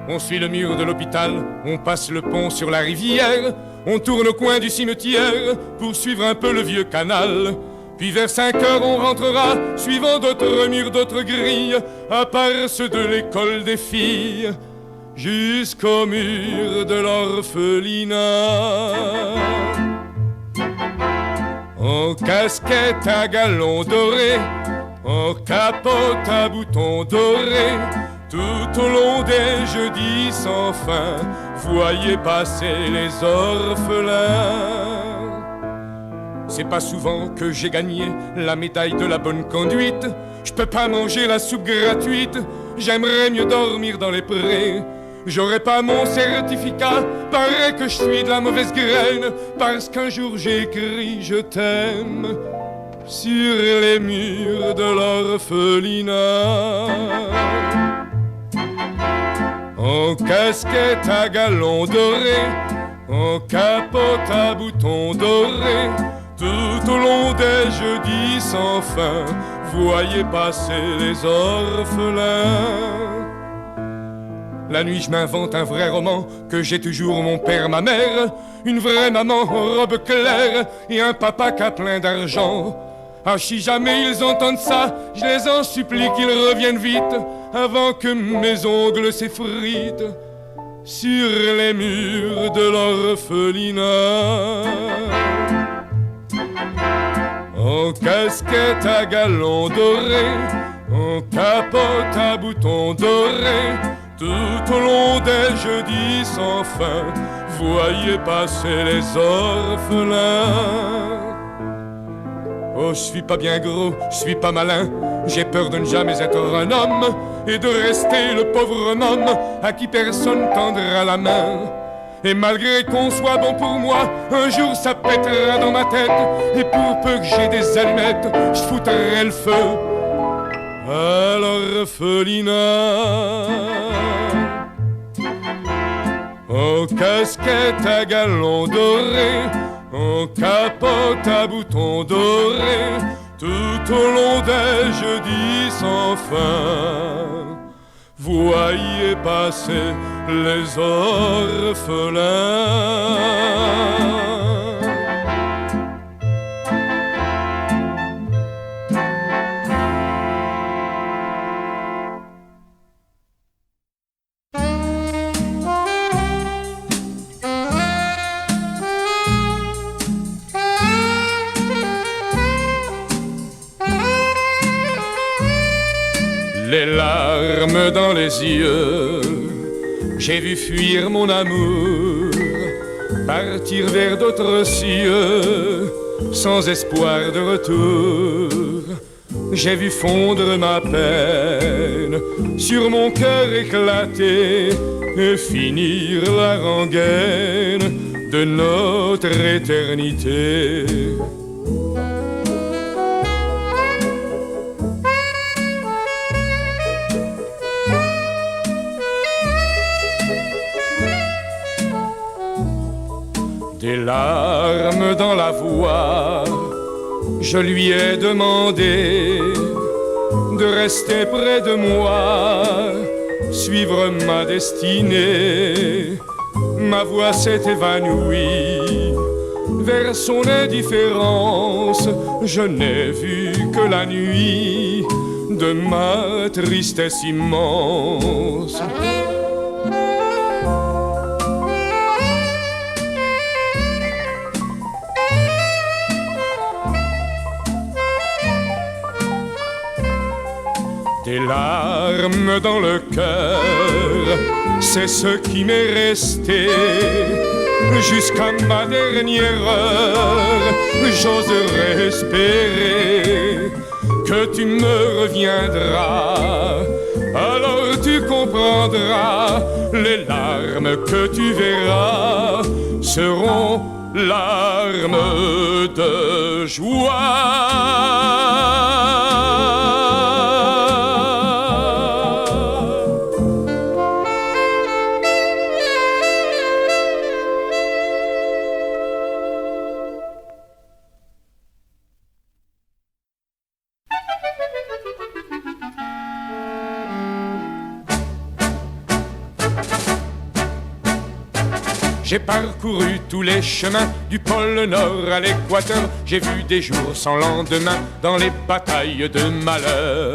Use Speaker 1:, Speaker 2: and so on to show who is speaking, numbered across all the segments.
Speaker 1: On suit le mur de l'hôpital, on passe le pont sur la rivière, on tourne au coin du cimetière pour suivre un peu le vieux canal. Puis vers 5 heures on rentrera, suivant d'autres murs, d'autres grilles, à part ceux de l'école des filles, jusqu'au mur de l'orphelinat. En casquette à galons dorés, en capote à boutons dorés, tout au long des jeudis sans fin, voyez passer les orphelins. C'est pas souvent que j'ai gagné la médaille de la bonne conduite. Je peux pas manger la soupe gratuite, j'aimerais mieux dormir dans les prés. J'aurais pas mon certificat, paraît que je suis de la mauvaise graine, parce qu'un jour j'ai écrit je t'aime sur les murs de l'orphelinat. En casquette à galons dorés, en capote à boutons dorés, tout au long des jeudis sans fin, voyez passer les orphelins. La nuit je m'invente un vrai roman, que j'ai toujours mon père, ma mère, une vraie maman en robe claire et un papa qui a plein d'argent. Ah, si jamais ils entendent ça, je les en supplie qu'ils reviennent vite, avant que mes ongles s'effritent sur les murs de l'orphelinat. En casquette à galons dorés, en capote à boutons dorés, tout au long des jeudis sans fin, voyez passer les orphelins. Oh, je suis pas bien gros, je suis pas malin, j'ai peur de ne jamais être un homme et de rester le pauvre homme à qui personne tendra la main. Et malgré qu'on soit bon pour moi, un jour ça pètera dans ma tête, et pour peu que j'ai des allumettes, je foutrai le feu à l'orphelinat. En casquette à galons dorés, en capote à boutons dorés, tout au long des jeudis sans fin, voyez passer les orphelins. Les larmes dans les yeux, j'ai vu fuir mon amour, partir vers d'autres cieux, sans espoir de retour. J'ai vu fondre ma peine sur mon cœur éclaté et finir la rengaine de notre éternité. Des larmes dans la voix, je lui ai demandé de rester près de moi, suivre ma destinée. Ma voix s'est évanouie vers son indifférence. Je n'ai vu que la nuit de ma tristesse immense. Des larmes dans le cœur, c'est ce qui m'est resté. Jusqu'à ma dernière heure, j'oserais espérer que tu me reviendras. Alors tu comprendras, les larmes que tu verras seront larmes de joie. J'ai parcouru tous les chemins du pôle Nord à l'équateur. J'ai vu des jours sans lendemain dans les batailles de malheur.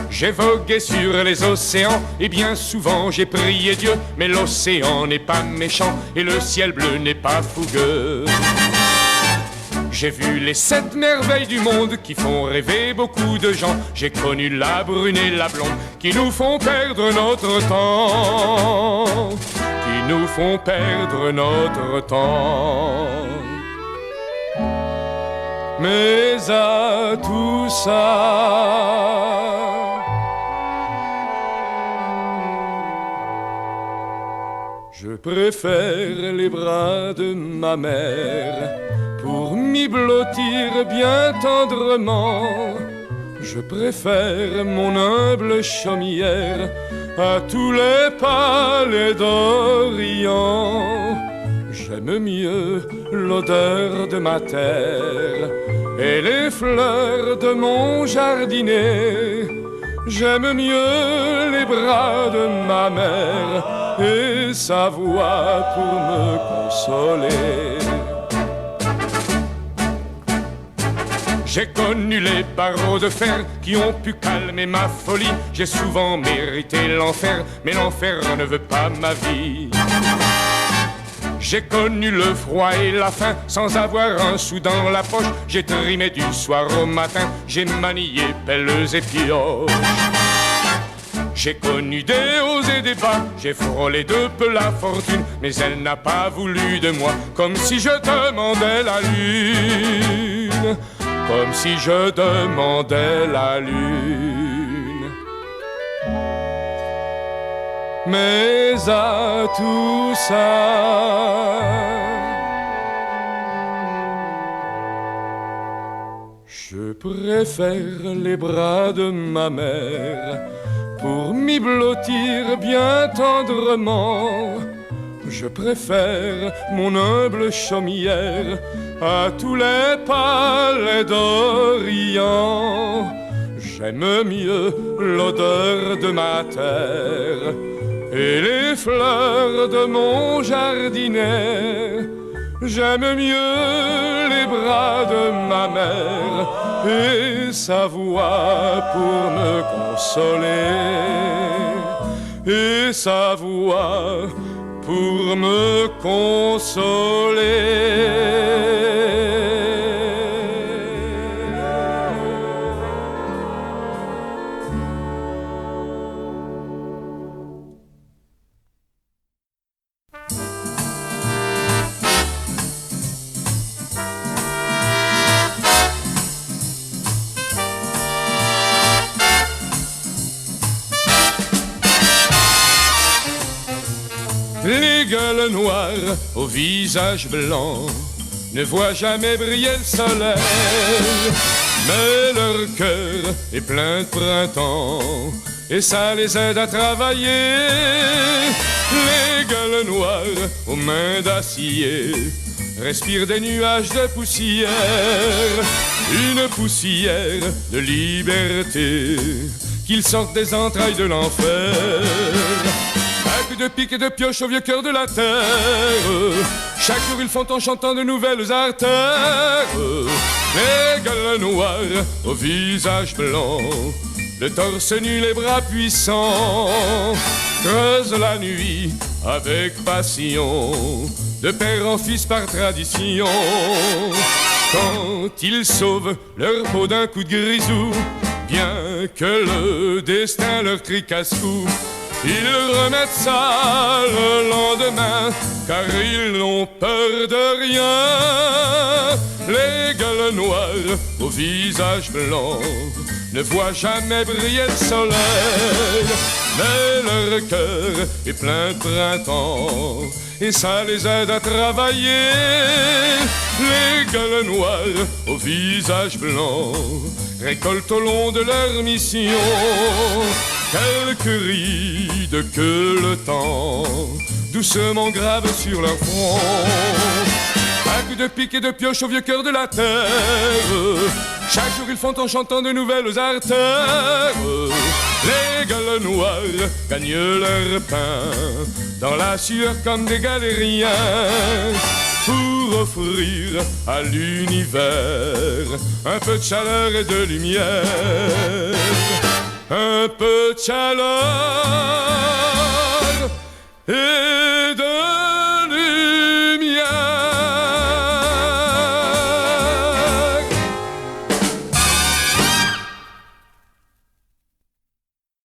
Speaker 1: J'ai vogué sur les océans et bien souvent j'ai prié Dieu. Mais l'océan n'est pas méchant et le ciel bleu n'est pas fougueux. J'ai vu les 7 merveilles du monde qui font rêver beaucoup de gens. J'ai connu la brune et la blonde qui nous font perdre notre temps. Qui nous font perdre notre temps. Mais à tout ça, je préfère les bras de ma mère pour m'y blottir bien tendrement. Je préfère mon humble chaumière à tous les palais d'Orient. J'aime mieux l'odeur de ma terre et les fleurs de mon jardinet. J'aime mieux les bras de ma mère et sa voix pour me consoler. J'ai connu les barreaux de fer qui ont pu calmer ma folie. J'ai souvent mérité l'enfer, mais l'enfer ne veut pas ma vie. J'ai connu le froid et la faim sans avoir un sou dans la poche. J'ai trimé du soir au matin, j'ai manié pelles et pioches. J'ai connu des hauts et des bas, j'ai frôlé de peu la fortune, mais elle n'a pas voulu de moi, comme si je demandais la lune. Comme si je demandais la lune. Mais à tout ça, je préfère les bras de ma mère pour m'y blottir bien tendrement. Je préfère mon humble chaumière à tous les palais d'Orient. J'aime mieux l'odeur de ma terre et les fleurs de mon jardinet. J'aime mieux les bras de ma mère et sa voix pour me consoler. Et sa voix pour me consoler. Les gueules noires au visage blanc ne voient jamais briller le soleil, mais leur cœur est plein de printemps et ça les aide à travailler. Les gueules noires aux mains d'acier respirent des nuages de poussière, une poussière de liberté qu'ils sortent des entrailles de l'enfer. De pique et de pioche au vieux cœur de la terre. Chaque jour ils font en chantant de nouvelles artères. Les gueules noires au visage blanc, le torse nu, les bras puissants, creusent la nuit avec passion, de père en fils par tradition. Quand ils sauvent leur peau d'un coup de grisou, bien que le destin leur crie casse-cou, ils remettent ça le lendemain, car ils n'ont peur de rien. Les gueules noires au visage blanc ne voient jamais briller le soleil, mais leur cœur est plein de printemps et ça les aide à travailler. Les gueules noires au visage blanc récoltent au long de leur mission quelques rides que le temps doucement grave sur leur front. Un coup de pique et de pioche au vieux cœur de la terre, chaque jour ils font en chantant de nouvelles artères. Les gueules noires gagnent leur pain dans la sueur comme des galériens pour offrir à l'univers un peu de chaleur et de lumière, un peu de chaleur et